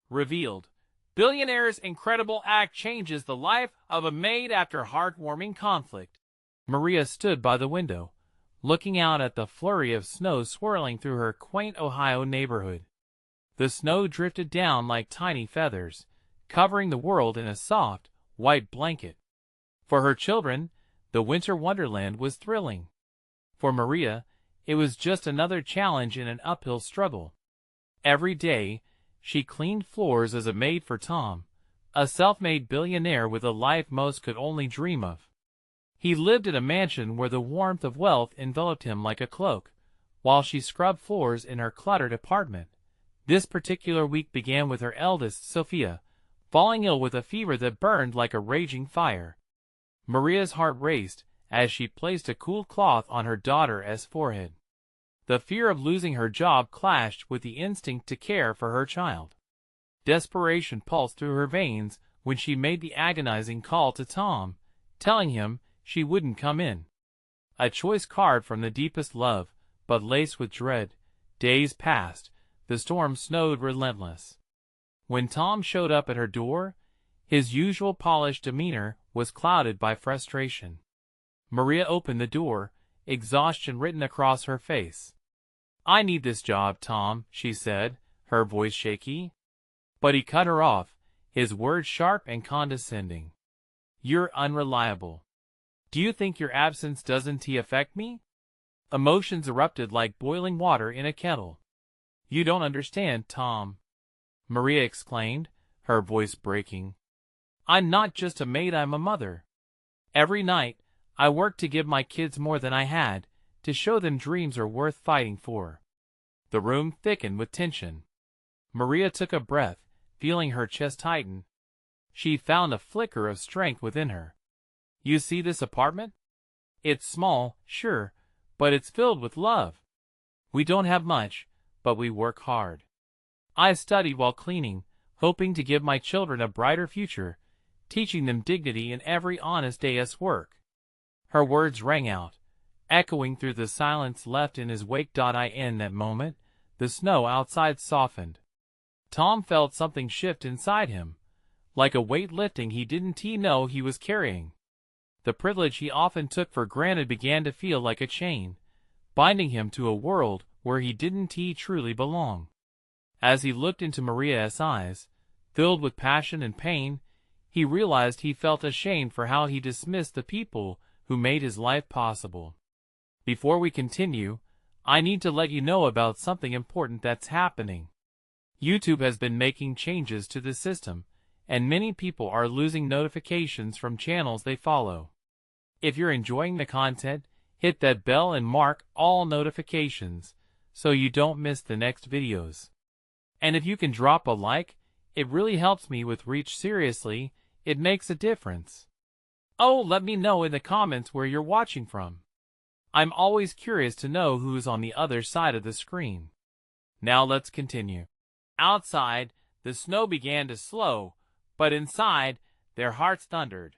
Revealed. Billionaire's incredible act changes the life of a maid after heartwarming conflict. Maria stood by the window, looking out at the flurry of snow swirling through her quaint Ohio neighborhood. The snow drifted down like tiny feathers, covering the world in a soft, white blanket. For her children, the winter wonderland was thrilling. For Maria, it was just another challenge in an uphill struggle. Every day, she cleaned floors as a maid for Tom, a self-made billionaire with a life most could only dream of. He lived in a mansion where the warmth of wealth enveloped him like a cloak, while she scrubbed floors in her cluttered apartment. This particular week began with her eldest, Sofia, falling ill with a fever that burned like a raging fire. Maria's heart raced as she placed a cool cloth on her daughter's forehead. The fear of losing her job clashed with the instinct to care for her child. Desperation pulsed through her veins when she made the agonizing call to Tom, telling him she wouldn't come in. A choice card from the deepest love, but laced with dread. Days passed. The storm snowed relentless. When Tom showed up at her door, his usual polished demeanor was clouded by frustration. Maria opened the door, exhaustion written across her face. "I need this job, Tom," she said, her voice shaky. But he cut her off, his words sharp and condescending. "You're unreliable. Do you think your absence doesn't affect me?" Emotions erupted like boiling water in a kettle. "You don't understand, Tom," Maria exclaimed, her voice breaking. "I'm not just a maid, I'm a mother. Every night, I work to give my kids more than I had, to show them dreams are worth fighting for." The room thickened with tension. Maria took a breath, feeling her chest tighten. She found a flicker of strength within her. "You see this apartment? It's small, sure, but it's filled with love. We don't have much, but we work hard. I studied while cleaning, hoping to give my children a brighter future, teaching them dignity in every honest day's work." Her words rang out, echoing through the silence left in his wake. In that moment, the snow outside softened. Tom felt something shift inside him, like a weight lifting he didn't know he was carrying. The privilege he often took for granted began to feel like a chain, binding him to a world where he didn't truly belong. As he looked into Maria's eyes, filled with passion and pain, he realized he felt ashamed for how he dismissed the people who made his life possible. Before we continue, I need to let you know about something important that's happening. YouTube has been making changes to the system, and many people are losing notifications from channels they follow. If you're enjoying the content, hit that bell and mark all notifications so you don't miss the next videos. And if you can drop a like, it really helps me with reach. Seriously, it makes a difference. Oh, let me know in the comments where you're watching from. I'm always curious to know who's on the other side of the screen. Now let's continue. Outside, the snow began to slow, but inside, their hearts thundered.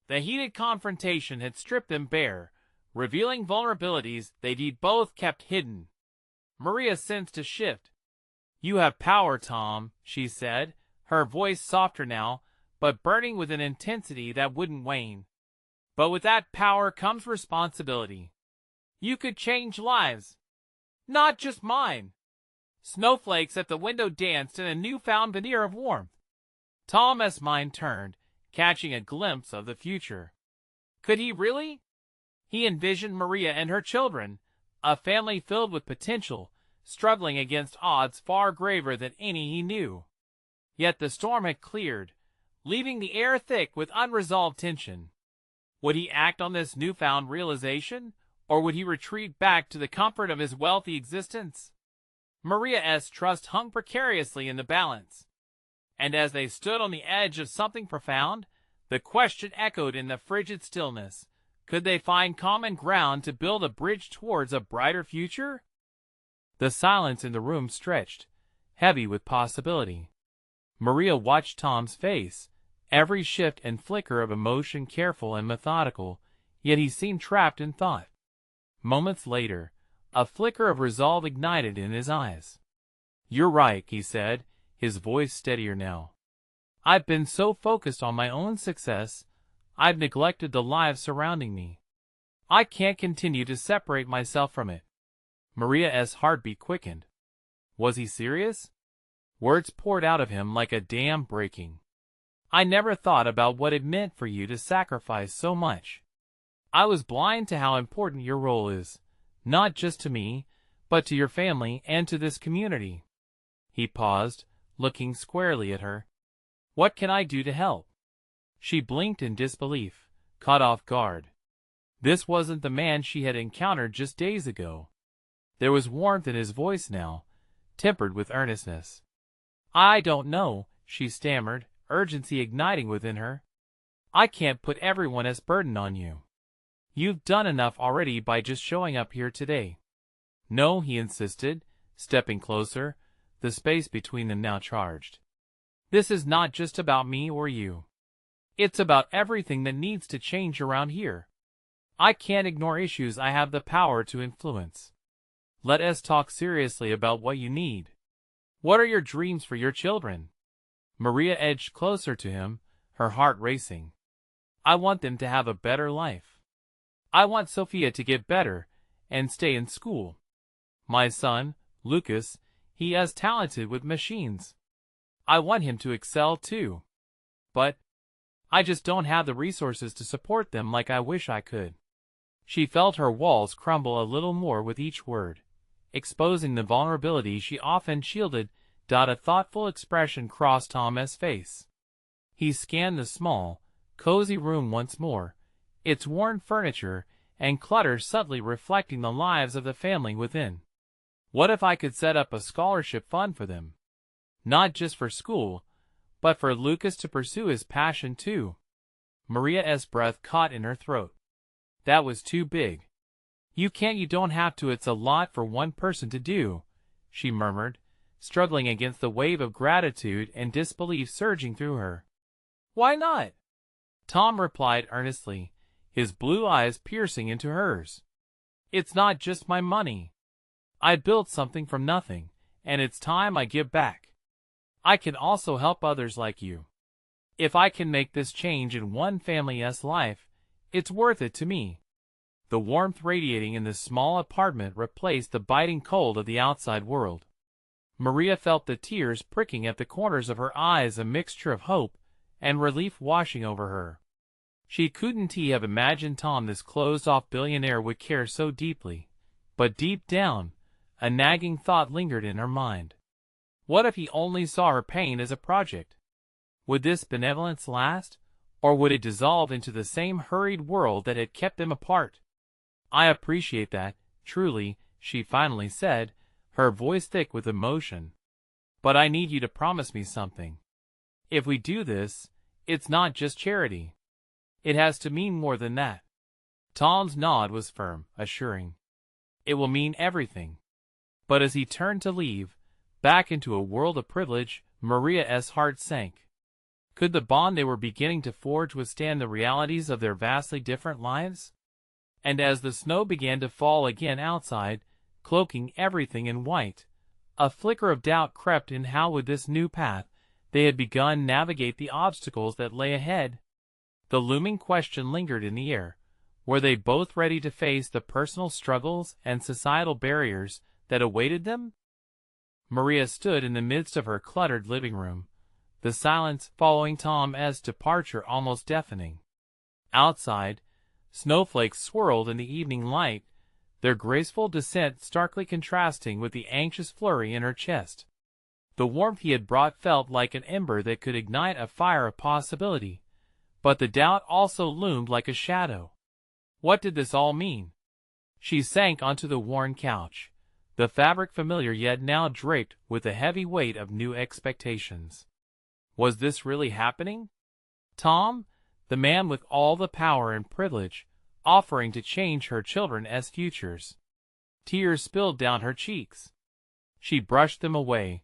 The heated confrontation had stripped them bare, revealing vulnerabilities they'd both kept hidden. Maria sensed a shift. "You have power, Tom," she said, her voice softer now, but burning with an intensity that wouldn't wane. "But with that power comes responsibility. You could change lives. Not just mine." Snowflakes at the window danced in a newfound veneer of warmth. Tom's mind turned, catching a glimpse of the future. Could he really? He envisioned Maria and her children, a family filled with potential, struggling against odds far graver than any he knew. Yet the storm had cleared, leaving the air thick with unresolved tension. Would he act on this newfound realization, or would he retreat back to the comfort of his wealthy existence? Maria's trust hung precariously in the balance. And as they stood on the edge of something profound, the question echoed in the frigid stillness. Could they find common ground to build a bridge towards a brighter future? The silence in the room stretched, heavy with possibility. Maria watched Tom's face, every shift and flicker of emotion careful and methodical, yet he seemed trapped in thought. Moments later, a flicker of resolve ignited in his eyes. "You're right," he said, his voice steadier now. I've been so focused on my own success, I've neglected the lives surrounding me. I can't continue to separate myself from it. Maria's heartbeat quickened. Was he serious? Words poured out of him like a dam breaking. I never thought about what it meant for you to sacrifice so much. I was blind to how important your role is, not just to me, but to your family and to this community. He paused, looking squarely at her. What can I do to help? She blinked in disbelief, caught off guard. This wasn't the man she had encountered just days ago. There was warmth in his voice now, tempered with earnestness. I don't know, she stammered, urgency igniting within her. I can't put everyone as burden on you. You've done enough already by just showing up here today. No, he insisted, stepping closer, the space between them now charged. This is not just about me or you. It's about everything that needs to change around here. I can't ignore issues I have the power to influence. Let us talk seriously about what you need. What are your dreams for your children? Maria edged closer to him, her heart racing. I want them to have a better life. I want Sofia to get better and stay in school. My son, Lucas, he is talented with machines. I want him to excel too. But I just don't have the resources to support them like I wish I could. She felt her walls crumble a little more with each word, exposing the vulnerability she often shielded. A thoughtful expression crossed Tom's face. He scanned the small, cozy room once more, its worn furniture and clutter subtly reflecting the lives of the family within. What if I could set up a scholarship fund for them? Not just for school, but for Lucas to pursue his passion too. Maria's breath caught in her throat. That was too big. You don't have to. It's a lot for one person to do, she murmured, struggling against the wave of gratitude and disbelief surging through her. Why not? Tom replied earnestly, his blue eyes piercing into hers. It's not just my money. I built something from nothing, and it's time I give back. I can also help others like you. If I can make this change in one family's life, it's worth it to me. The warmth radiating in this small apartment replaced the biting cold of the outside world. Maria felt the tears pricking at the corners of her eyes, a mixture of hope and relief washing over her. She couldn't have imagined Tom, this closed-off billionaire, would care so deeply. But deep down, a nagging thought lingered in her mind. What if he only saw her pain as a project? Would this benevolence last, or would it dissolve into the same hurried world that had kept them apart? I appreciate that, truly, she finally said, her voice thick with emotion. But I need you to promise me something. If we do this, it's not just charity. It has to mean more than that. Tom's nod was firm, assuring. It will mean everything. But as he turned to leave, back into a world of privilege, Maria's heart sank. Could the bond they were beginning to forge withstand the realities of their vastly different lives? And as the snow began to fall again outside, cloaking everything in white, a flicker of doubt crept in. How would this new path they had begun navigate the obstacles that lay ahead? The looming question lingered in the air. Were they both ready to face the personal struggles and societal barriers that awaited them? Maria stood in the midst of her cluttered living room, the silence following Tom's departure almost deafening. Outside, snowflakes swirled in the evening light, their graceful descent starkly contrasting with the anxious flurry in her chest. The warmth he had brought felt like an ember that could ignite a fire of possibility, but the doubt also loomed like a shadow. What did this all mean? She sank onto the worn couch, the fabric familiar yet now draped with the heavy weight of new expectations. Was this really happening? Tom, the man with all the power and privilege, offering to change her children as futures. Tears spilled down her cheeks. She brushed them away,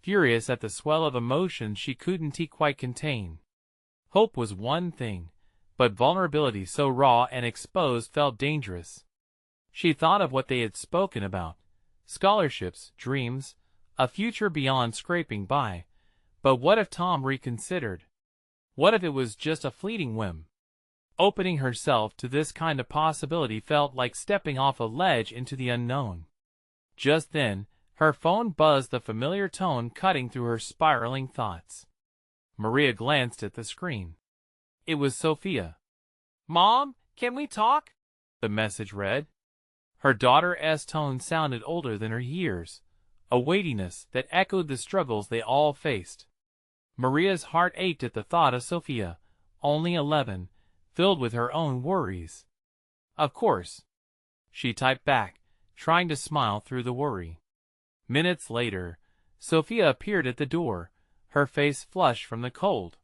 furious at the swell of emotions she couldn't quite contain. Hope was one thing, but vulnerability so raw and exposed felt dangerous. She thought of what they had spoken about: scholarships, dreams, a future beyond scraping by, But what if Tom reconsidered? What if it was just a fleeting whim? Opening herself to this kind of possibility felt like stepping off a ledge into the unknown. Just then, her phone buzzed, the familiar tone cutting through her spiraling thoughts. Maria glanced at the screen. It was Sofia. "Mom, can we talk?" the message read. Her daughter's tone sounded older than her years, a weightiness that echoed the struggles they all faced. Maria's heart ached at the thought of Sofia, only 11, filled with her own worries. "Of course," she typed back, trying to smile through the worry. Minutes later, Sofia appeared at the door, her face flushed from the cold.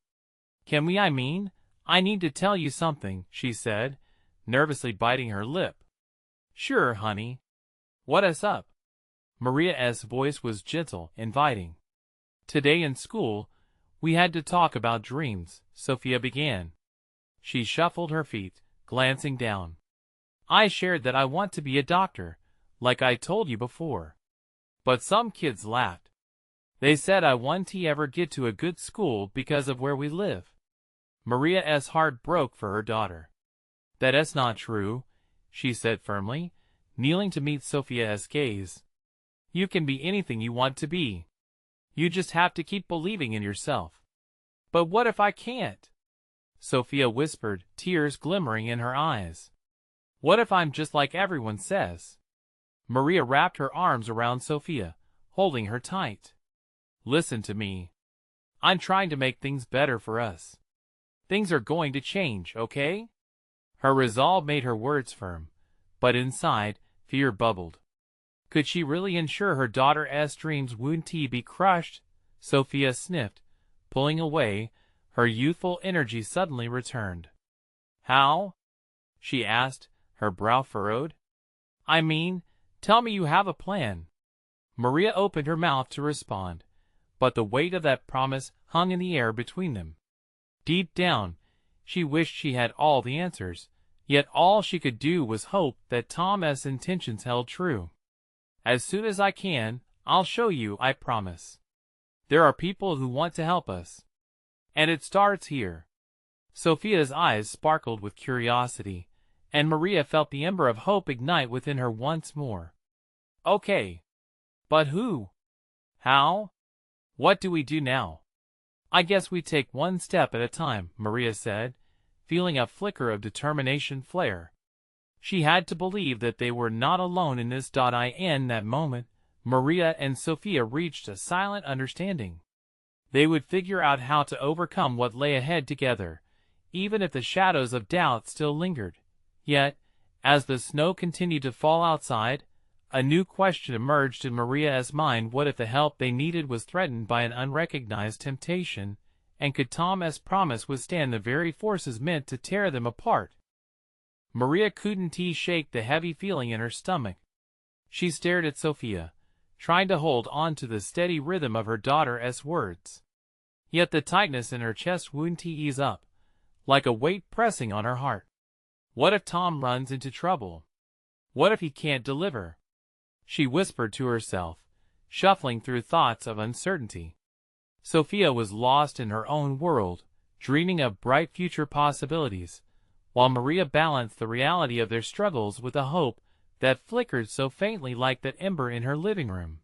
I need to tell you something," she said, nervously biting her lip. "Sure, honey. What's up?" Maria's voice was gentle, inviting. "Today in school, we had to talk about dreams," Sofia began. She shuffled her feet, glancing down. "I shared that I want to be a doctor, like I told you before. But some kids laughed. They said I won't ever get to a good school because of where we live." Maria's heart broke for her daughter. "That's not true," she said firmly, kneeling to meet Sofia's gaze. "You can be anything you want to be. You just have to keep believing in yourself." "But what if I can't?" Sofia whispered, tears glimmering in her eyes. "What if I'm just like everyone says?" Maria wrapped her arms around Sofia, holding her tight. "Listen to me. I'm trying to make things better for us. Things are going to change, okay?" Her resolve made her words firm, but inside, fear bubbled. Could she really ensure her daughter's dreams wouldn't be crushed? Sofia sniffed, pulling away. Her youthful energy suddenly returned. "How?" she asked, her brow furrowed. Tell me you have a plan." Maria opened her mouth to respond, but the weight of that promise hung in the air between them. Deep down, she wished she had all the answers, yet all she could do was hope that Tom's intentions held true. "As soon as I can, I'll show you, I promise. There are people who want to help us. And it starts here." Sofia's eyes sparkled with curiosity, and Maria felt the ember of hope ignite within her once more. "Okay. But who? How? What do we do now?" "I guess we take one step at a time," Maria said, feeling a flicker of determination flare. She had to believe that they were not alone in this. In that moment, Maria and Sofia reached a silent understanding. They would figure out how to overcome what lay ahead together, even if the shadows of doubt still lingered. Yet, as the snow continued to fall outside, a new question emerged in Maria's mind. What if the help they needed was threatened by an unrecognized temptation, and could Tom's promise withstand the very forces meant to tear them apart? Maria couldn't shake the heavy feeling in her stomach. She stared at Sofia, trying to hold on to the steady rhythm of her daughter's words. Yet the tightness in her chest wouldn't ease up, like a weight pressing on her heart. What if Tom runs into trouble? What if he can't deliver? She whispered to herself, shuffling through thoughts of uncertainty. Sofia was lost in her own world, dreaming of bright future possibilities, while Maria balanced the reality of their struggles with a hope that flickered so faintly like that ember in her living room.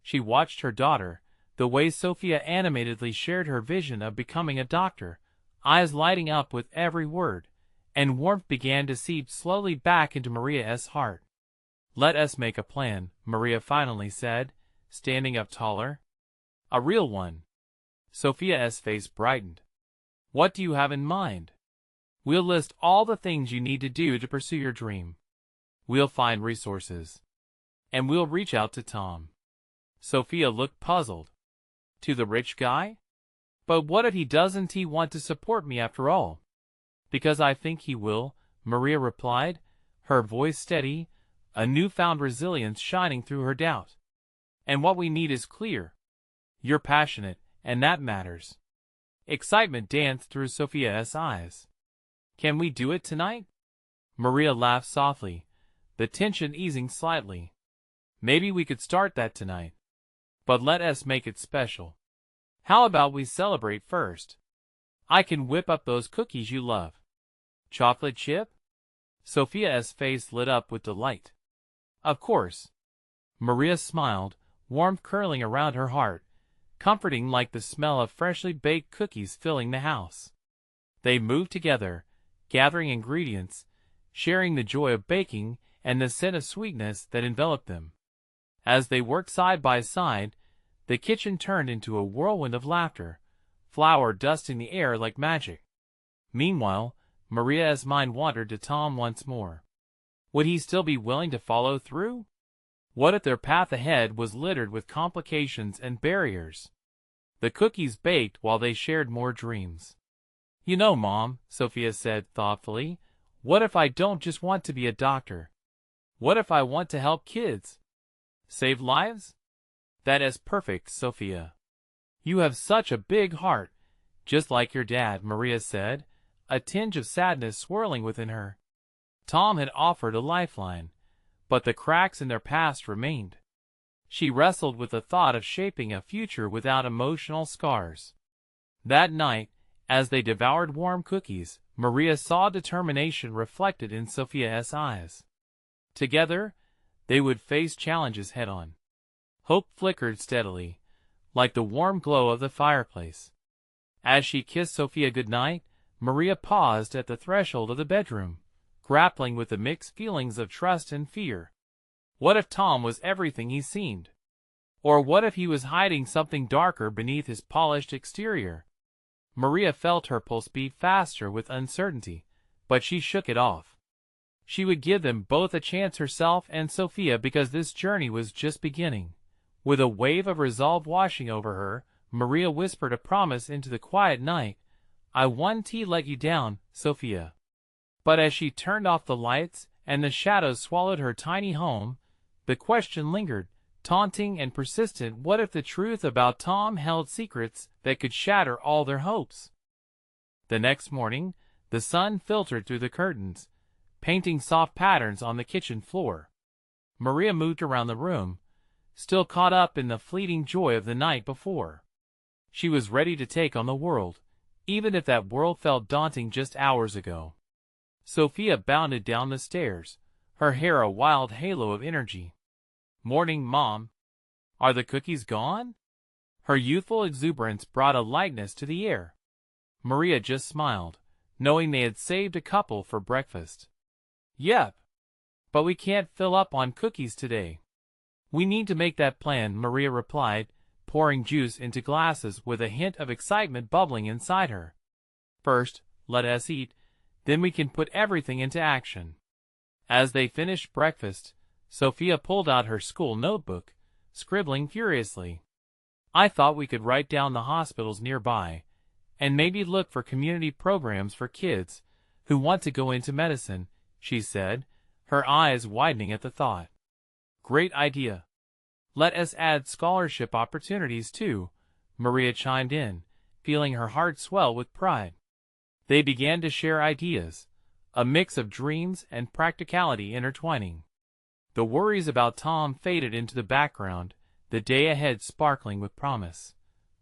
She watched her daughter, the way Sofia animatedly shared her vision of becoming a doctor, eyes lighting up with every word, and warmth began to seep slowly back into Maria's heart. "Let us make a plan," Maria finally said, standing up taller. "A real one." Sofia's face brightened. "What do you have in mind?" "We'll list all the things you need to do to pursue your dream. We'll find resources. And we'll reach out to Tom." Sofia looked puzzled. "To the rich guy? But what if he doesn't want to support me after all?" "Because I think he will," Maria replied, her voice steady, a newfound resilience shining through her doubt. "And what we need is clear. You're passionate, and that matters." Excitement danced through Sofia's eyes. "Can we do it tonight?" Maria laughed softly, the tension easing slightly. "Maybe we could start that tonight. But let us make it special. How about we celebrate first? I can whip up those cookies you love. Chocolate chip? Sofia's face lit up with delight. Of course. Maria smiled, warmth curling around her heart, comforting like the smell of freshly baked cookies filling the house. They moved together, gathering ingredients, sharing the joy of baking and the scent of sweetness that enveloped them. As they worked side by side, the kitchen turned into a whirlwind of laughter, flour dusting the air like magic. Meanwhile, Maria's mind wandered to Tom once more. Would he still be willing to follow through? What if their path ahead was littered with complications and barriers? The cookies baked while they shared more dreams. You know, Mom, Sofia said thoughtfully, what if I don't just want to be a doctor? What if I want to help kids? Save lives? That is perfect, Sofia. You have such a big heart, just like your dad, Maria said, a tinge of sadness swirling within her. Tom had offered a lifeline, but the cracks in their past remained. She wrestled with the thought of shaping a future without emotional scars. That night, as they devoured warm cookies, Maria saw determination reflected in Sofia's eyes. Together, they would face challenges head-on. Hope flickered steadily, like the warm glow of the fireplace. As she kissed Sofia goodnight, Maria paused at the threshold of the bedroom, grappling with the mixed feelings of trust and fear. What if Tom was everything he seemed? Or what if he was hiding something darker beneath his polished exterior? Maria felt her pulse beat faster with uncertainty, but she shook it off. She would give them both a chance, herself and Sofia, because this journey was just beginning. With a wave of resolve washing over her, Maria whispered a promise into the quiet night. I won't let you down, Sofia. But as she turned off the lights and the shadows swallowed her tiny home, the question lingered, taunting and persistent. What if the truth about Tom held secrets that could shatter all their hopes? The next morning, the sun filtered through the curtains, painting soft patterns on the kitchen floor. Maria moved around the room, still caught up in the fleeting joy of the night before. She was ready to take on the world, even if that world felt daunting just hours ago. Sofia bounded down the stairs, her hair a wild halo of energy. Morning, Mom. Are the cookies gone? Her youthful exuberance brought a lightness to the air. Maria just smiled, knowing they had saved a couple for breakfast. Yep. But we can't fill up on cookies today. We need to make that plan, Maria replied, pouring juice into glasses with a hint of excitement bubbling inside her. First, let us eat, then we can put everything into action. As they finished breakfast, Sofia pulled out her school notebook, scribbling furiously. I thought we could write down the hospitals nearby, and maybe look for community programs for kids who want to go into medicine, she said, her eyes widening at the thought. Great idea. Let us add scholarship opportunities too, Maria chimed in, feeling her heart swell with pride. They began to share ideas, a mix of dreams and practicality intertwining. The worries about Tom faded into the background, the day ahead sparkling with promise.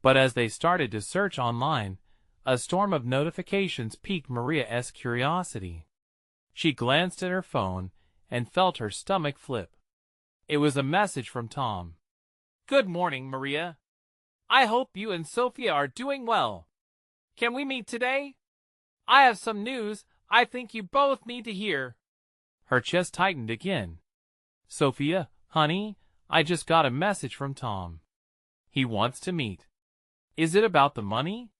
But as they started to search online, a storm of notifications piqued Maria's curiosity. She glanced at her phone and felt her stomach flip. It was a message from Tom. Good morning, Maria. I hope you and Sofia are doing well. Can we meet today? I have some news I think you both need to hear. Her chest tightened again. Sofia, honey, I just got a message from Tom. He wants to meet. Is it about the money?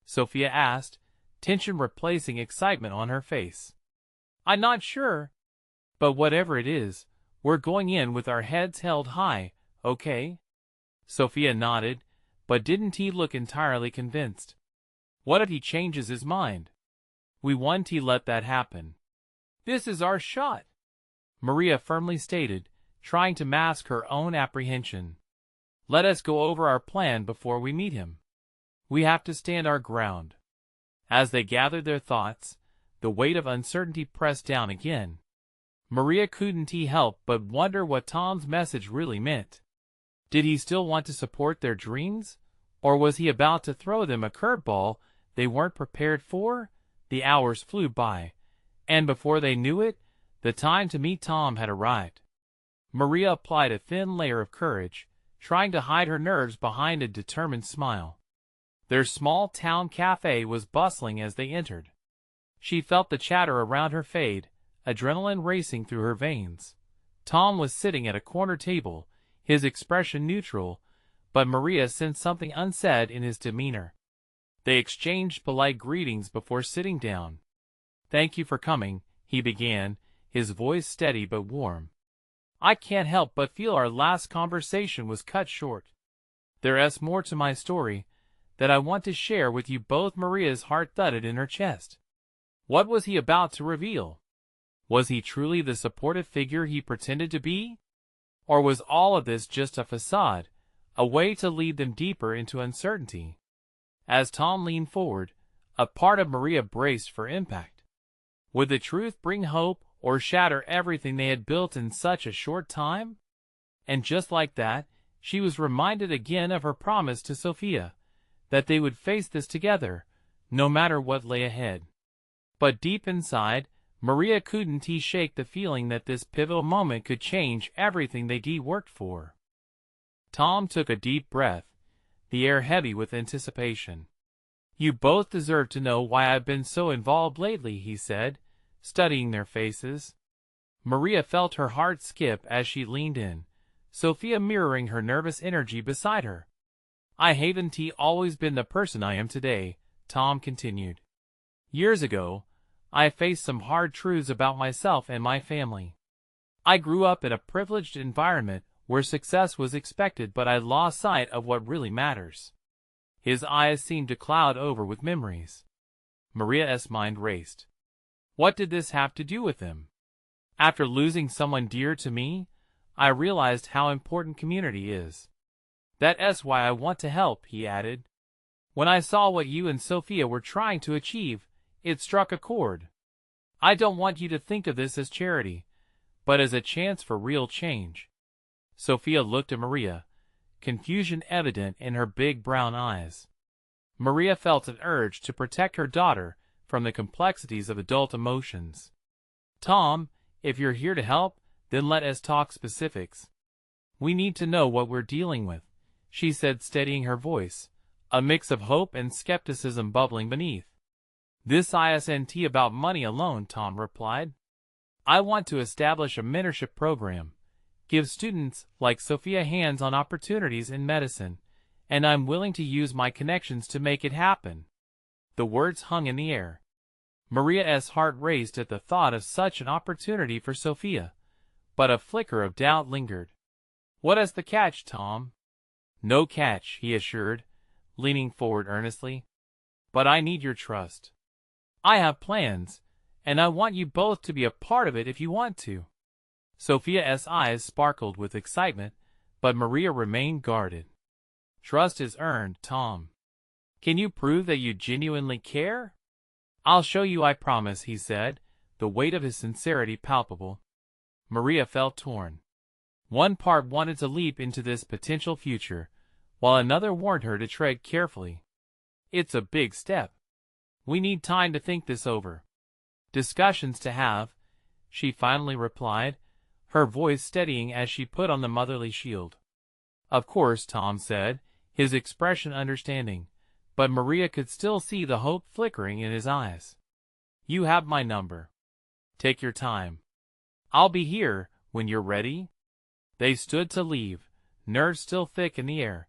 Sofia asked, tension replacing excitement on her face. I'm not sure. But whatever it is, we're going in with our heads held high, okay? Sofia nodded, but didn't he look entirely convinced? What if he changes his mind? We won't let that happen. This is our shot, Maria firmly stated, trying to mask her own apprehension. Let us go over our plan before we meet him. We have to stand our ground. As they gathered their thoughts, the weight of uncertainty pressed down again. Maria couldn't help but wonder what Tom's message really meant. Did he still want to support their dreams, Or was he about to throw them a curveball they weren't prepared for? The hours flew by, and before they knew it, the time to meet Tom had arrived. Maria applied a thin layer of courage, trying to hide her nerves behind a determined smile. Their small-town cafe was bustling as they entered. She felt the chatter around her fade, adrenaline racing through her veins. Tom was sitting at a corner table, his expression neutral, but Maria sensed something unsaid in his demeanor. They exchanged polite greetings before sitting down. "Thank you for coming," he began, his voice steady but warm. "I can't help but feel our last conversation was cut short. There's more to my story that I want to share with you both." Maria's heart thudded in her chest. What was he about to reveal? Was he truly the supportive figure he pretended to be? Or was all of this just a facade, a way to lead them deeper into uncertainty? As Tom leaned forward, a part of Maria braced for impact. Would the truth bring hope or shatter everything they had built in such a short time? And just like that, she was reminded again of her promise to Sofia, that they would face this together, no matter what lay ahead. But deep inside, Maria couldn't shake the feeling that this pivotal moment could change everything they'd worked for. Tom took a deep breath, the air heavy with anticipation. "You both deserve to know why I've been so involved lately," he said, studying their faces. Maria felt her heart skip as she leaned in, Sofia mirroring her nervous energy beside her. "I haven't always been the person I am today," Tom continued. "Years ago, I faced some hard truths about myself and my family. I grew up in a privileged environment where success was expected, but I lost sight of what really matters." His eyes seemed to cloud over with memories. Maria's mind raced. What did this have to do with him? "After losing someone dear to me, I realized how important community is. That's why I want to help," he added. "When I saw what you and Sofia were trying to achieve, it struck a chord. I don't want you to think of this as charity, but as a chance for real change." Sofia looked at Maria, confusion evident in her big brown eyes. Maria felt an urge to protect her daughter from the complexities of adult emotions. "Tom, if you're here to help, then let us talk specifics. We need to know what we're dealing with," she said, steadying her voice, a mix of hope and skepticism bubbling beneath. "This isn't about money alone," Tom replied. "I want to establish a mentorship program, give students like Sofia hands-on opportunities in medicine, and I'm willing to use my connections to make it happen." The words hung in the air. Maria's heart raced at the thought of such an opportunity for Sofia, but a flicker of doubt lingered. "What is the catch, Tom?" "No catch," he assured, leaning forward earnestly. "But I need your trust. I have plans, and I want you both to be a part of it if you want to." Sofia's eyes sparkled with excitement, but Maria remained guarded. "Trust is earned, Tom. Can you prove that you genuinely care?" "I'll show you, I promise," he said, the weight of his sincerity palpable. Maria felt torn. One part wanted to leap into this potential future, while another warned her to tread carefully. "It's a big step. We need time to think this over. Discussions to have," she finally replied, her voice steadying as she put on the motherly shield. "Of course," Tom said, his expression understanding, but Maria could still see the hope flickering in his eyes. "You have my number. Take your time. I'll be here when you're ready." They stood to leave, nerves still thick in the air.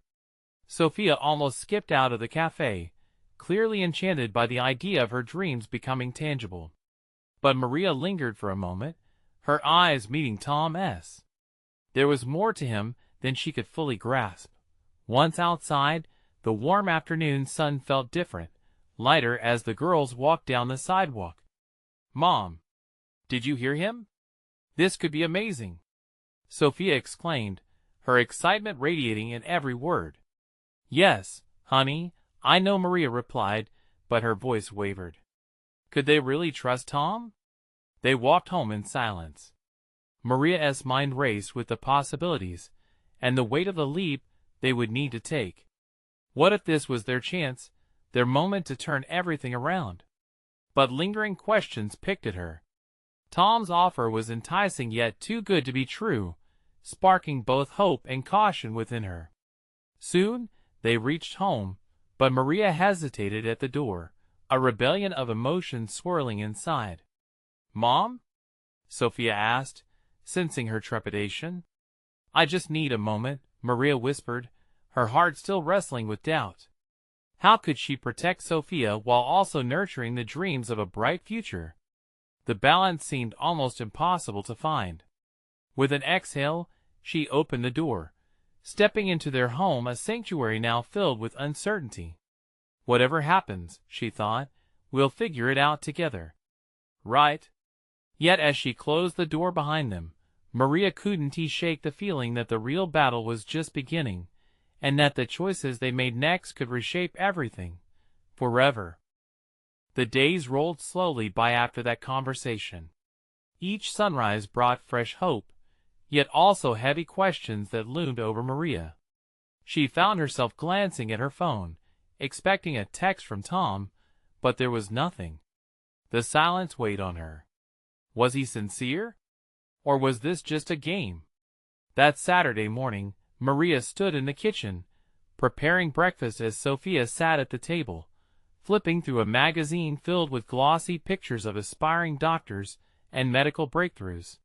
Sofia almost skipped out of the cafe, clearly enchanted by the idea of her dreams becoming tangible. But Maria lingered for a moment, her eyes meeting Tom's. There was more to him than she could fully grasp. Once outside, the warm afternoon sun felt different, lighter as the girls walked down the sidewalk. "Mom, did you hear him? This could be amazing," Sofia exclaimed, her excitement radiating in every word. "Yes, honey, I know," Maria replied, but her voice wavered. Could they really trust Tom? They walked home in silence. Maria's mind raced with the possibilities, and the weight of the leap they would need to take. What if this was their chance, their moment to turn everything around? But lingering questions picked at her. Tom's offer was enticing yet too good to be true, sparking both hope and caution within her. Soon, they reached home, but Maria hesitated at the door, a rebellion of emotions swirling inside. "Mom?" Sofia asked, sensing her trepidation. "I just need a moment," Maria whispered, her heart still wrestling with doubt. How could she protect Sofia while also nurturing the dreams of a bright future? The balance seemed almost impossible to find. With an exhale, she opened the door, stepping into their home, a sanctuary now filled with uncertainty. "Whatever happens," she thought, "we'll figure it out together." Right? Yet as she closed the door behind them, Maria couldn't shake the feeling that the real battle was just beginning, and that the choices they made next could reshape everything, forever. The days rolled slowly by after that conversation. Each sunrise brought fresh hope, yet also heavy questions that loomed over Maria. She found herself glancing at her phone, expecting a text from Tom, but there was nothing. The silence weighed on her. Was he sincere? Or was this just a game? That Saturday morning, Maria stood in the kitchen, preparing breakfast as Sofia sat at the table, flipping through a magazine filled with glossy pictures of aspiring doctors and medical breakthroughs.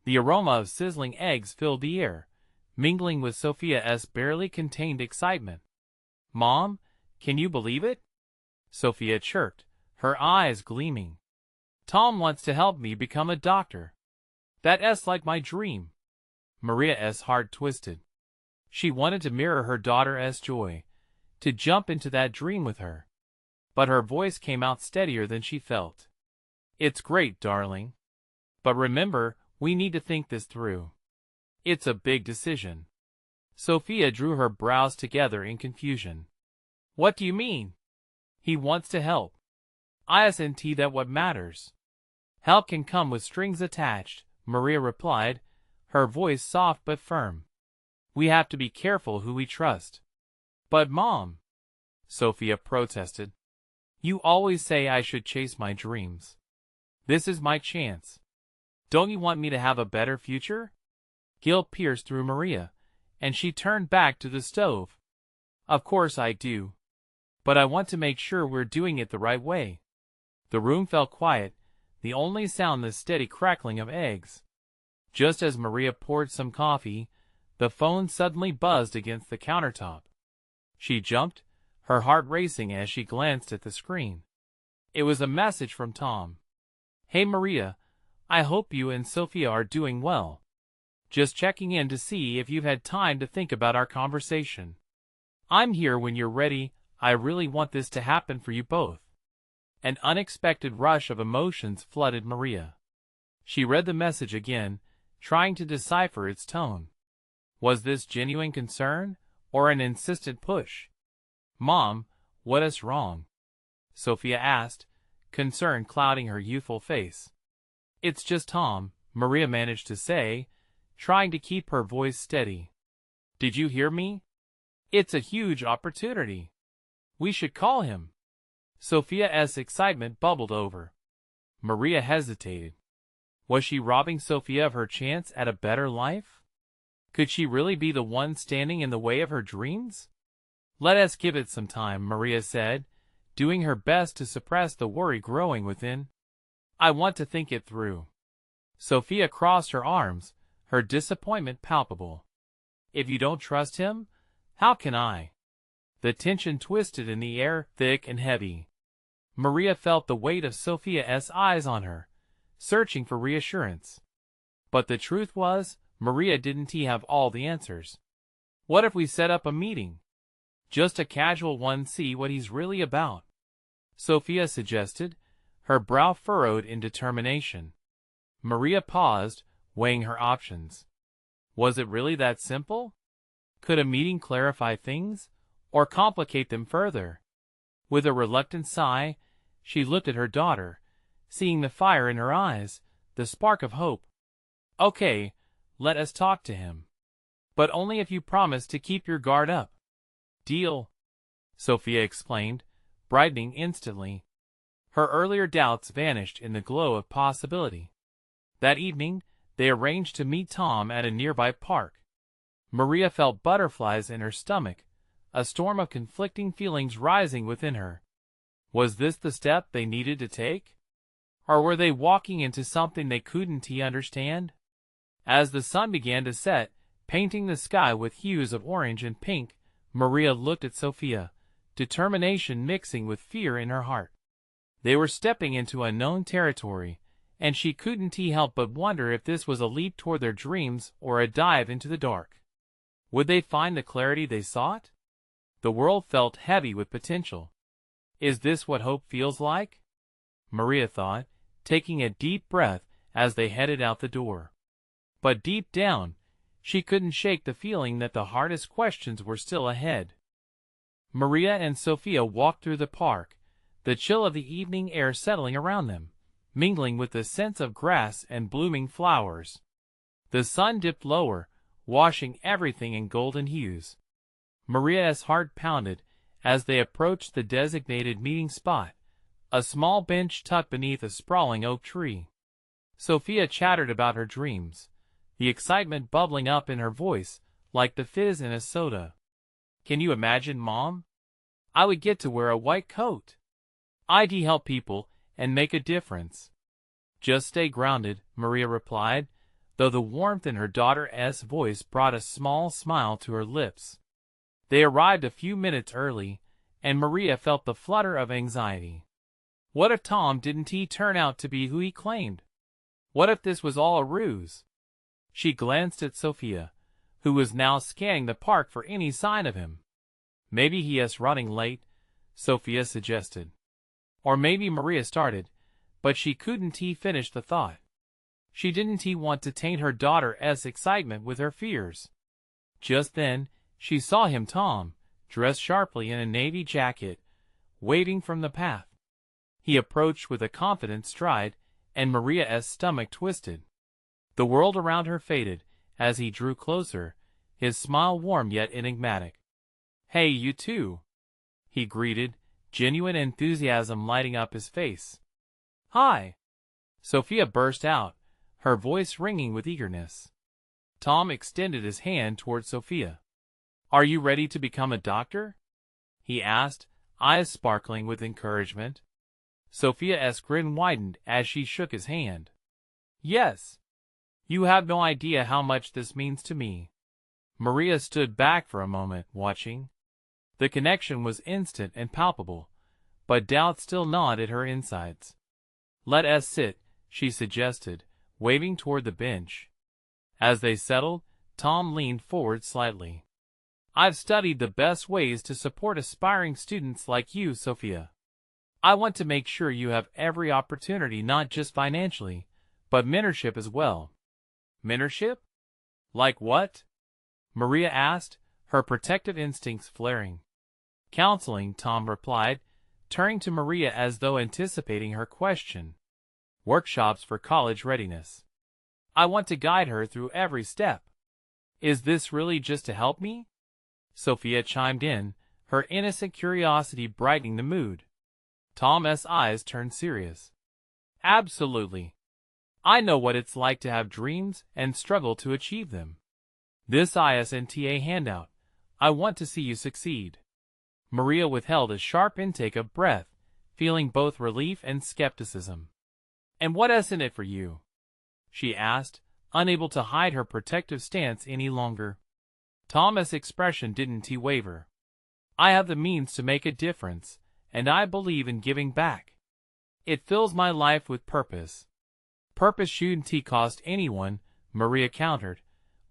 The aroma of sizzling eggs filled the air, mingling with Sofia's barely contained excitement. "Mom, can you believe it?" Sofia chirped, her eyes gleaming. "Tom wants to help me become a doctor. That's like my dream." Maria's heart twisted. She wanted to mirror her daughter's joy, to jump into that dream with her. But her voice came out steadier than she felt. "It's great, darling. But remember, we need to think this through. It's a big decision." Sofia drew her brows together in confusion. "What do you mean?" "He wants to help. Isn't that what matters?" "Help can come with strings attached," Maria replied, her voice soft but firm. "We have to be careful who we trust." "But Mom," Sofia protested, "you always say I should chase my dreams. This is my chance. Don't you want me to have a better future?" Guilt pierced through Maria, and she turned back to the stove. "Of course I do. But I want to make sure we're doing it the right way." The room fell quiet, the only sound the steady crackling of eggs. Just as Maria poured some coffee, the phone suddenly buzzed against the countertop. She jumped, her heart racing as she glanced at the screen. It was a message from Tom. "Hey Maria, I hope you and Sofia are doing well. Just checking in to see if you've had time to think about our conversation. I'm here when you're ready. I really want this to happen for you both." An unexpected rush of emotions flooded Maria. She read the message again, trying to decipher its tone. Was this genuine concern, or an insistent push? "Mom, what is wrong?" Sofia asked, concern clouding her youthful face. "It's just Tom," Maria managed to say, trying to keep her voice steady. "Did you hear me? It's a huge opportunity. We should call him." Sofia's excitement bubbled over. Maria hesitated. Was she robbing Sofia of her chance at a better life? Could she really be the one standing in the way of her dreams? "Let us give it some time," Maria said, doing her best to suppress the worry growing within. "I want to think it through." Sofia crossed her arms, her disappointment palpable. "If you don't trust him, how can I?" The tension twisted in the air, thick and heavy. Maria felt the weight of Sofia's eyes on her, searching for reassurance. But the truth was, Maria didn't have all the answers. "What if we set up a meeting? Just a casual one, see what he's really about," Sofia suggested, her brow furrowed in determination. Maria paused, weighing her options. Was it really that simple? Could a meeting clarify things, or complicate them further? With a reluctant sigh, she looked at her daughter, seeing the fire in her eyes, the spark of hope. "Okay, let us talk to him. But only if you promise to keep your guard up." "Deal." Sofia exclaimed, brightening instantly. Her earlier doubts vanished in the glow of possibility. That evening, they arranged to meet Tom at a nearby park. Maria felt butterflies in her stomach, a storm of conflicting feelings rising within her. Was this the step they needed to take? Or were they walking into something they couldn't understand? As the sun began to set, painting the sky with hues of orange and pink, Maria looked at Sofia, determination mixing with fear in her heart. They were stepping into unknown territory, and she couldn't help but wonder if this was a leap toward their dreams or a dive into the dark. Would they find the clarity they sought? The world felt heavy with potential. Is this what hope feels like? Maria thought, taking a deep breath as they headed out the door. But deep down, she couldn't shake the feeling that the hardest questions were still ahead. Maria and Sofia walked through the park, the chill of the evening air settling around them, mingling with the scents of grass and blooming flowers. The sun dipped lower, washing everything in golden hues. Maria's heart pounded as they approached the designated meeting spot, a small bench tucked beneath a sprawling oak tree. Sofia chattered about her dreams, the excitement bubbling up in her voice like the fizz in a soda. Can you imagine, Mom? I would get to wear a white coat. I'd help people and make a difference. Just stay grounded, Maria replied, though the warmth in her daughter's voice brought a small smile to her lips. They arrived a few minutes early, and Maria felt the flutter of anxiety. What if Tom didn't turn out to be who he claimed? What if this was all a ruse? She glanced at Sofia, who was now scanning the park for any sign of him. Maybe he is running late, Sofia suggested. Or maybe Maria started, but she couldn't finish the thought. She didn't want to taint her daughter's excitement with her fears. Just then, she saw him, Tom, dressed sharply in a navy jacket, waving from the path. He approached with a confident stride, and Maria's stomach twisted. The world around her faded as he drew closer, his smile warm yet enigmatic. "Hey, you two," he greeted, genuine enthusiasm lighting up his face. "Hi," Sofia burst out, her voice ringing with eagerness. Tom extended his hand toward Sofia. "Are you ready to become a doctor?" he asked, eyes sparkling with encouragement. Sofia's grin widened as she shook his hand. "Yes. You have no idea how much this means to me." Maria stood back for a moment, watching. The connection was instant and palpable, but doubt still gnawed at her insides. "Let us sit," she suggested, waving toward the bench. As they settled, Tom leaned forward slightly. "I've studied the best ways to support aspiring students like you, Sofia. I want to make sure you have every opportunity, not just financially, but mentorship as well." "Mentorship? Like what?" Maria asked, her protective instincts flaring. "Counseling," Tom replied, turning to Maria as though anticipating her question. "Workshops for college readiness. I want to guide her through every step." "Is this really just to help me?" Sofia chimed in, her innocent curiosity brightening the mood. Tom's eyes turned serious. "Absolutely. I know what it's like to have dreams and struggle to achieve them. This isn't a handout. I want to see you succeed." Maria withheld a sharp intake of breath, feeling both relief and skepticism. "And what isn't it for you?" she asked, unable to hide her protective stance any longer. Tom's expression didn't waver. "I have the means to make a difference, and I believe in giving back. It fills my life with purpose." "Purpose shouldn't cost anyone," Maria countered,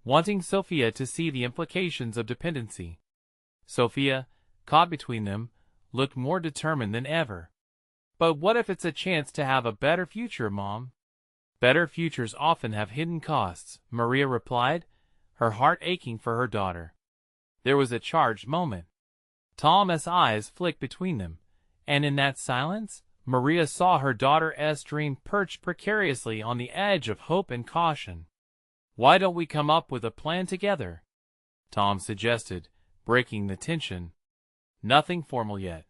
wanting Sofia to see the implications of dependency. Sofia, caught between them, looked more determined than ever. "But what if it's a chance to have a better future, Mom?" "Better futures often have hidden costs," Maria replied, her heart aching for her daughter. There was a charged moment. Tom's eyes flicked between them, and in that silence, Maria saw her daughter's dream perched precariously on the edge of hope and caution. "Why don't we come up with a plan together?" Tom suggested, breaking the tension. Nothing formal yet.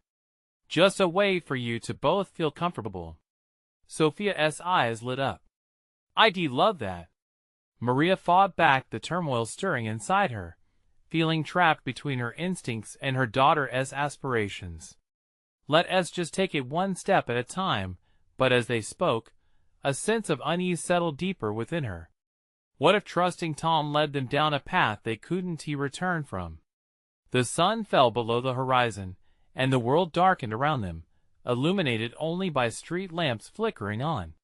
Just a way for you to both feel comfortable. Sofia's eyes lit up. I'd love that. Maria fought back the turmoil stirring inside her, feeling trapped between her instincts and her daughter's aspirations. Let us just take it one step at a time, but as they spoke, a sense of unease settled deeper within her. What if trusting Tom led them down a path they couldn't return from? The sun fell below the horizon, and the world darkened around them, illuminated only by street lamps flickering on.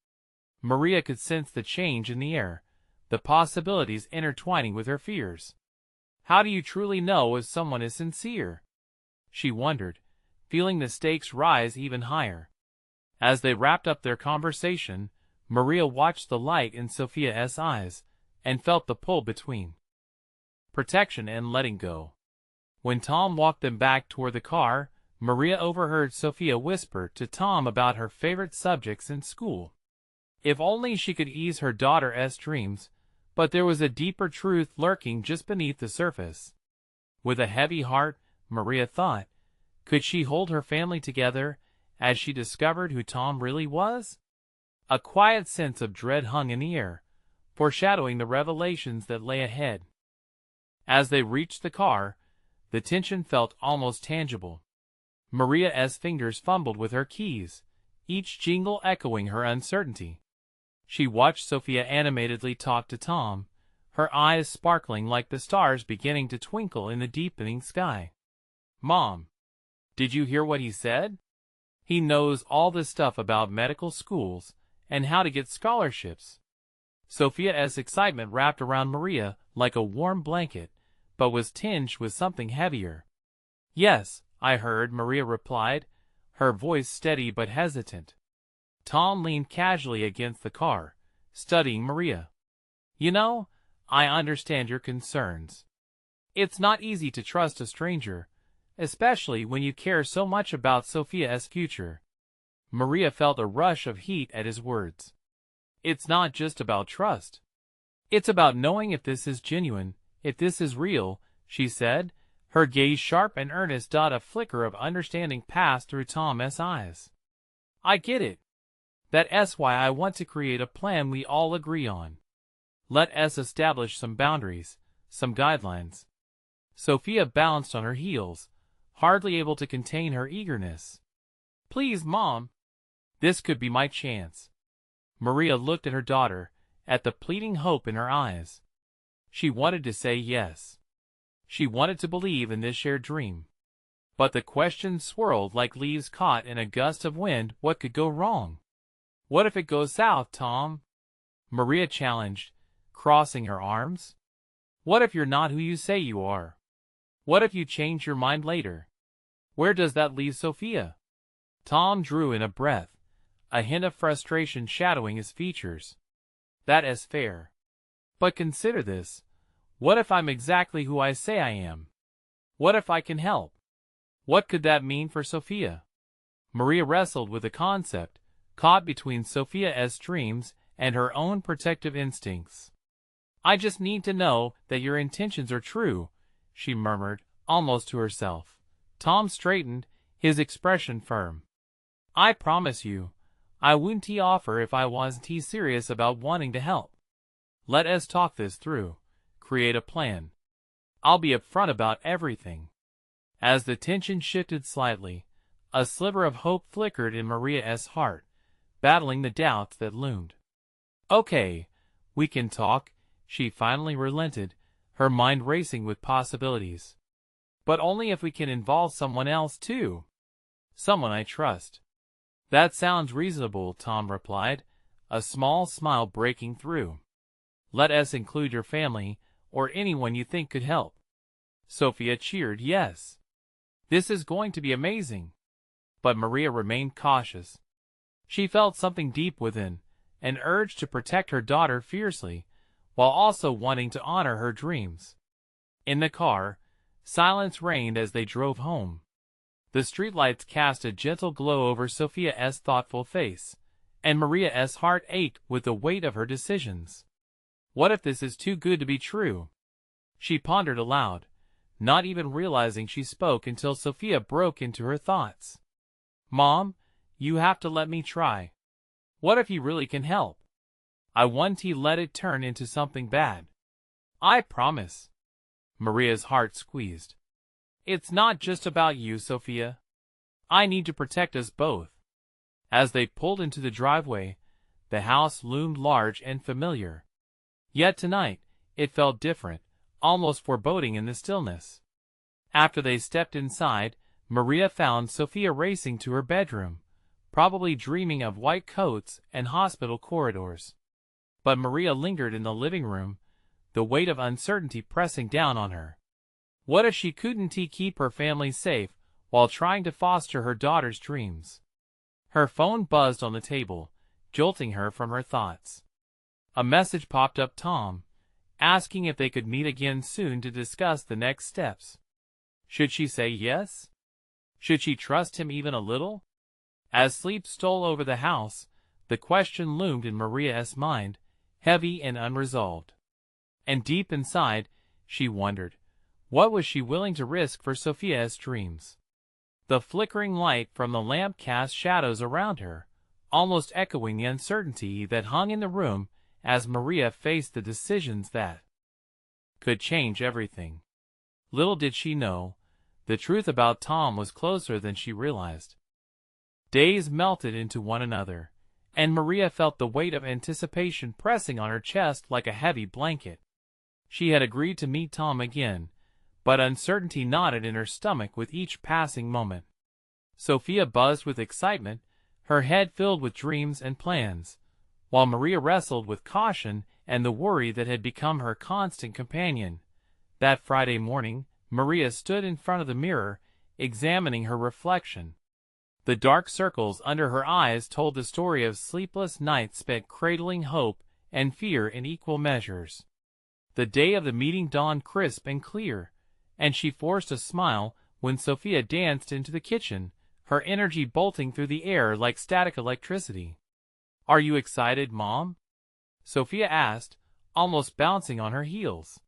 Maria could sense the change in the air, the possibilities intertwining with her fears. How do you truly know if someone is sincere? She wondered, feeling the stakes rise even higher. As they wrapped up their conversation, Maria watched the light in Sofia's eyes, and felt the pull between protection and letting go. When Tom walked them back toward the car, Maria overheard Sofia whisper to Tom about her favorite subjects in school. If only she could ease her daughter's dreams, but there was a deeper truth lurking just beneath the surface. With a heavy heart, Maria thought, could she hold her family together as she discovered who Tom really was? A quiet sense of dread hung in the air, foreshadowing the revelations that lay ahead. As they reached the car, the tension felt almost tangible. Maria's fingers fumbled with her keys, each jingle echoing her uncertainty. She watched Sofia animatedly talk to Tom, her eyes sparkling like the stars beginning to twinkle in the deepening sky. Mom, did you hear what he said? He knows all this stuff about medical schools and how to get scholarships. Sofia's excitement wrapped around Maria like a warm blanket, but was tinged with something heavier. Yes, I heard, Maria replied, her voice steady but hesitant. Tom leaned casually against the car, studying Maria. You know, I understand your concerns. It's not easy to trust a stranger, especially when you care so much about Sofia's future. Maria felt a rush of heat at his words. It's not just about trust. It's about knowing if this is genuine, if this is real, she said, her gaze sharp and earnest. A flicker of understanding passed through Tom's eyes. I get it. That's why I want to create a plan we all agree on. Let us establish some boundaries, some guidelines. Sofia bounced on her heels, hardly able to contain her eagerness. Please, Mom. This could be my chance. Maria looked at her daughter, at the pleading hope in her eyes. She wanted to say yes. She wanted to believe in this shared dream. But the questions swirled like leaves caught in a gust of wind. What could go wrong? What if it goes south, Tom? Maria challenged, crossing her arms. What if you're not who you say you are? What if you change your mind later? Where does that leave Sofia? Tom drew in a breath, a hint of frustration shadowing his features. That is fair. But consider this. What if I'm exactly who I say I am? What if I can help? What could that mean for Sofia? Maria wrestled with the concept, caught between Sofia's dreams and her own protective instincts. I just need to know that your intentions are true, she murmured, almost to herself. Tom straightened, his expression firm. I promise you, I wouldn't offer if I wasn't serious about wanting to help. Let us talk this through, create a plan. I'll be upfront about everything. As the tension shifted slightly, a sliver of hope flickered in Maria's heart, battling the doubts that loomed. Okay, we can talk, she finally relented, her mind racing with possibilities. But only if we can involve someone else too. Someone I trust. That sounds reasonable, Tom replied, a small smile breaking through. Let us include your family, or anyone you think could help. Sofia cheered yes. This is going to be amazing. But Maria remained cautious. She felt something deep within, an urge to protect her daughter fiercely, while also wanting to honor her dreams. In the car, silence reigned as they drove home. The streetlights cast a gentle glow over Sofia's thoughtful face, and Maria's heart ached with the weight of her decisions. What if this is too good to be true? She pondered aloud, not even realizing she spoke until Sofia broke into her thoughts. "Mom, you have to let me try. What if he really can help? I won't let it turn into something bad. I promise." Maria's heart squeezed. "It's not just about you, Sofia. I need to protect us both." As they pulled into the driveway, the house loomed large and familiar. Yet tonight, it felt different, almost foreboding in the stillness. After they stepped inside, Maria found Sofia racing to her bedroom, probably dreaming of white coats and hospital corridors. But Maria lingered in the living room, the weight of uncertainty pressing down on her. What if she couldn't keep her family safe while trying to foster her daughter's dreams? Her phone buzzed on the table, jolting her from her thoughts. A message popped up: Tom, asking if they could meet again soon to discuss the next steps. Should she say yes? Should she trust him even a little? As sleep stole over the house, the question loomed in Maria's mind, heavy and unresolved. And deep inside, she wondered, what was she willing to risk for Sofia's dreams? The flickering light from the lamp cast shadows around her, almost echoing the uncertainty that hung in the room as Maria faced the decisions that could change everything. Little did she know, the truth about Tom was closer than she realized. Days melted into one another, and Maria felt the weight of anticipation pressing on her chest like a heavy blanket. She had agreed to meet Tom again, but uncertainty knotted in her stomach with each passing moment. Sofia buzzed with excitement, her head filled with dreams and plans, while Maria wrestled with caution and the worry that had become her constant companion. That Friday morning, Maria stood in front of the mirror, examining her reflection. The dark circles under her eyes told the story of sleepless nights spent cradling hope and fear in equal measures. The day of the meeting dawned crisp and clear, and she forced a smile when Sofia danced into the kitchen, her energy bolting through the air like static electricity. "Are you excited, Mom?" Sofia asked, almost bouncing on her heels.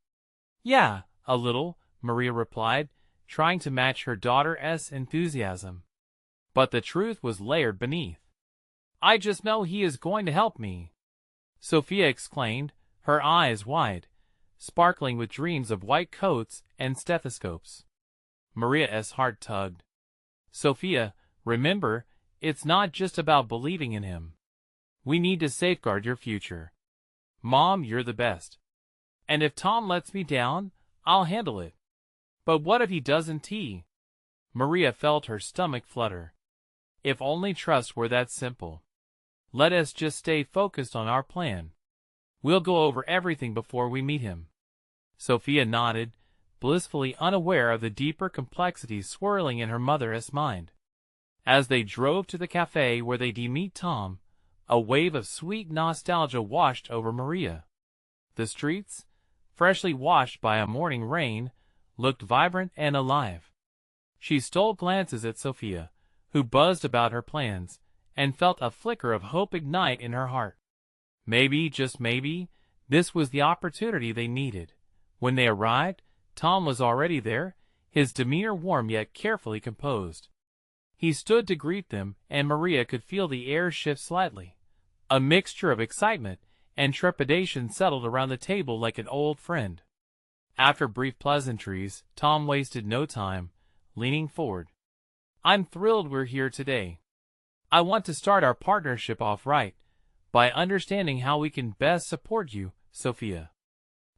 "Yeah, a little," Maria replied, trying to match her daughter's enthusiasm. But the truth was layered beneath. "I just know he is going to help me," Sofia exclaimed, her eyes wide, sparkling with dreams of white coats and stethoscopes. Maria's heart tugged. "Sofia, remember, it's not just about believing in him. We need to safeguard your future. Mom, you're the best. And if Tom lets me down, I'll handle it. But what if he doesn't?" Maria felt her stomach flutter. If only trust were that simple. "Let us just stay focused on our plan. We'll go over everything before we meet him." Sofia nodded, blissfully unaware of the deeper complexities swirling in her mother's mind. As they drove to the cafe where they'd meet Tom, a wave of sweet nostalgia washed over Maria. The streets, freshly washed by a morning rain, looked vibrant and alive. She stole glances at Sofia, who buzzed about her plans, and felt a flicker of hope ignite in her heart. Maybe, just maybe, this was the opportunity they needed. When they arrived, Tom was already there, his demeanor warm yet carefully composed. He stood to greet them, and Maria could feel the air shift slightly. A mixture of excitement and trepidation settled around the table like an old friend. After brief pleasantries, Tom wasted no time, leaning forward. "I'm thrilled we're here today. I want to start our partnership off right, by understanding how we can best support you, Sofia.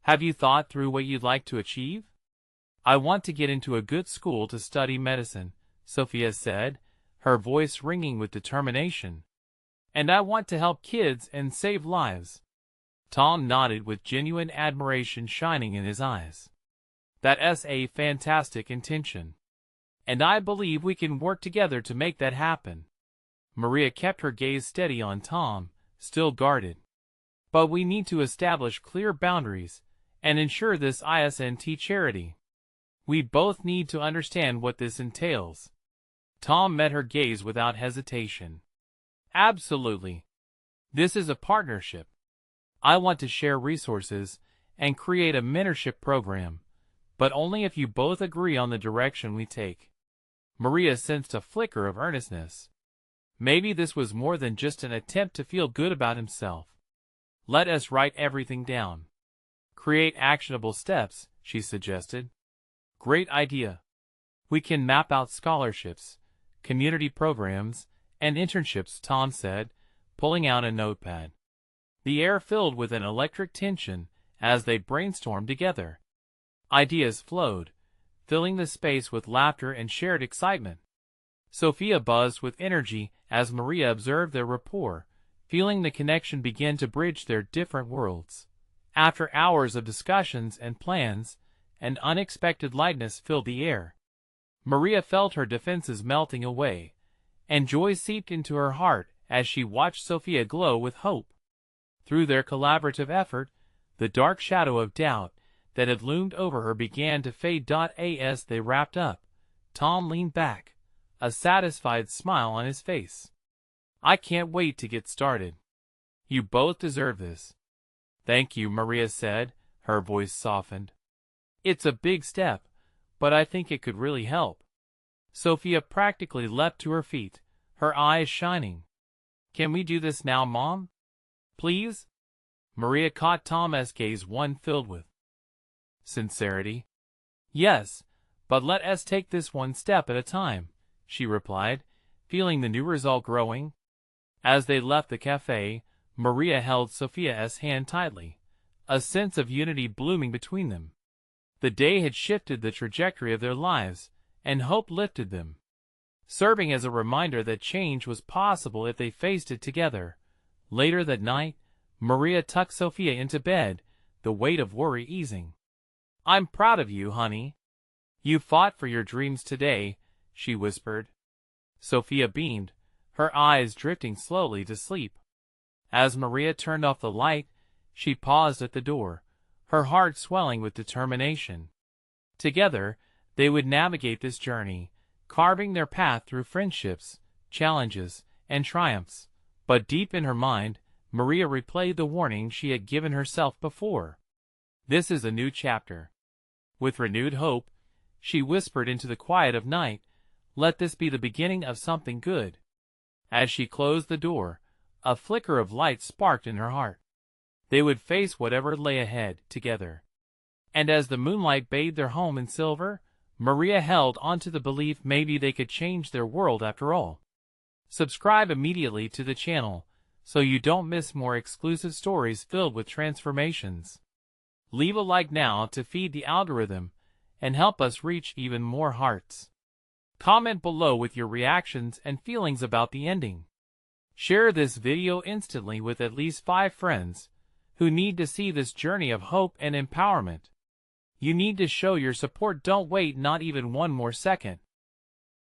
Have you thought through what you'd like to achieve?" "I want to get into a good school to study medicine," Sofia said, her voice ringing with determination. "And I want to help kids and save lives." Tom nodded with genuine admiration shining in his eyes. "That's a fantastic intention. And I believe we can work together to make that happen." Maria kept her gaze steady on Tom, still guarded. "But we need to establish clear boundaries and ensure this isn't charity. We both need to understand what this entails." Tom met her gaze without hesitation. "Absolutely. This is a partnership. I want to share resources and create a mentorship program, but only if you both agree on the direction we take. Maria sensed a flicker of earnestness. Maybe this was more than just an attempt to feel good about himself. Let us write everything down. Create actionable steps, she suggested. Great idea. We can map out scholarships, community programs, and internships, Tom said, pulling out a notepad. The air filled with an electric tension as they brainstormed together. Ideas flowed, filling the space with laughter and shared excitement. Sofia buzzed with energy as Maria observed their rapport, feeling the connection begin to bridge their different worlds. After hours of discussions and plans, an unexpected lightness filled the air. Maria felt her defenses melting away, and joy seeped into her heart as she watched Sofia glow with hope. Through their collaborative effort, the dark shadow of doubt that had loomed over her began to fade. As they wrapped up, Tom leaned back, a satisfied smile on his face. I can't wait to get started. You both deserve this. Thank you, Maria said, her voice softened. It's a big step, but I think it could really help. Sofia practically leapt to her feet, her eyes shining. Can we do this now, Mom? Please? Maria caught Tom's gaze, one filled with sincerity. Yes, but let us take this one step at a time, she replied, feeling the new resolve growing. As they left the cafe, Maria held Sofia's hand tightly, a sense of unity blooming between them. The day had shifted the trajectory of their lives, and hope lifted them, serving as a reminder that change was possible if they faced it together. Later that night, Maria tucked Sofia into bed, the weight of worry easing. I'm proud of you, honey. You fought for your dreams today, she whispered. Sofia beamed, her eyes drifting slowly to sleep. As Maria turned off the light, she paused at the door, her heart swelling with determination. Together, they would navigate this journey, carving their path through friendships, challenges, and triumphs. But deep in her mind, Maria replayed the warning she had given herself before. This is a new chapter. With renewed hope, she whispered into the quiet of night, let this be the beginning of something good. As she closed the door, a flicker of light sparked in her heart. They would face whatever lay ahead together. And as the moonlight bathed their home in silver, Maria held onto the belief maybe they could change their world after all. Subscribe immediately to the channel so you don't miss more exclusive stories filled with transformations. Leave a like now to feed the algorithm and help us reach even more hearts. Comment below with your reactions and feelings about the ending. Share this video instantly with at least 5 friends who need to see this journey of hope and empowerment. You need to show your support. Don't wait not even one more second.